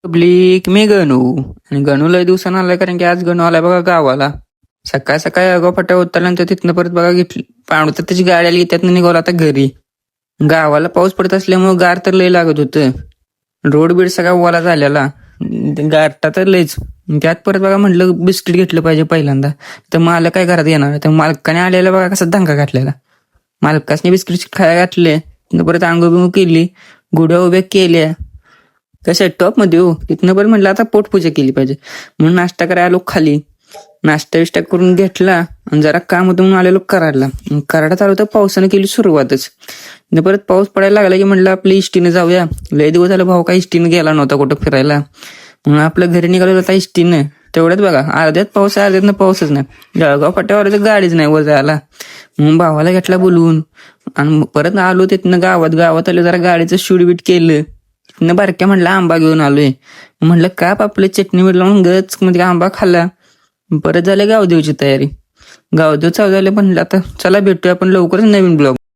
Public मी गणू. आणि गणू लय दिवसानं आलाय कारण की आज गणू आलाय बघा गावाला. सकाळ सकाळी अगोफाट्या उतरल्यानंतर तिथनं परत बघा घेतली पाणू तर त्याची गाडी आली त्यातनं निघाला आता घरी. गावाला पाऊस पडत असल्यामुळे गार तर लय लागत होतं. रोड बीड सगळा ओला झालेला. गारटा तर लयच. त्यात परत बघा म्हटलं बिस्किट घेतलं पाहिजे पहिल्यांदा. तर मालक काय घरात येणार तर मालकाने आलेला बघा कसा दंगा घातलेला. मालकाने बिस्किट खायला घातले. परत आंघोळ बिंघोळ केली. गुड्या उभ्या केल्या. कशा टॉप मध्ये हो. तिथनं पण म्हटलं आता पोटपूजा केली पाहिजे म्हणून नाश्ता करायला आलो खाली. नाश्ता विष्टा करून घेतला आणि जरा काम होतं म्हणून आलेलो कराडला. कराडात आलो तर पावसानं केली सुरुवातच. परत पाऊस पडायला लागला की म्हटलं आपल्या इष्टीने जाऊया. लय दिवस झालं भाऊ काही इष्टीने गेला नव्हता कुठं फिरायला म्हणून आपल्या घरी निघालो होता इष्टीनं. तेवढ्यात बघा अर्ध्यात पाऊस आहे अर्ध्यातनं पाऊसच नाही. जळगाव फाट्यावर तर गाडीच नाही वर जायला म्हणून भावाला घेतला बोलवून आणि परत आलो तिथनं गावात आलो जरा गाडीचं शूटबीट केलं. तिथनं बारक्या म्हटलं आंबा घेऊन आलोय म्हटलं काप आपलं चटणी मीठ लावून गच मध्ये आंबा खाल्ला. परत झाले गावदेवची तयारी. गावदेव चालू झाले म्हणलं आता चला भेटूया आपण लवकरच नवीन ब्लॉग.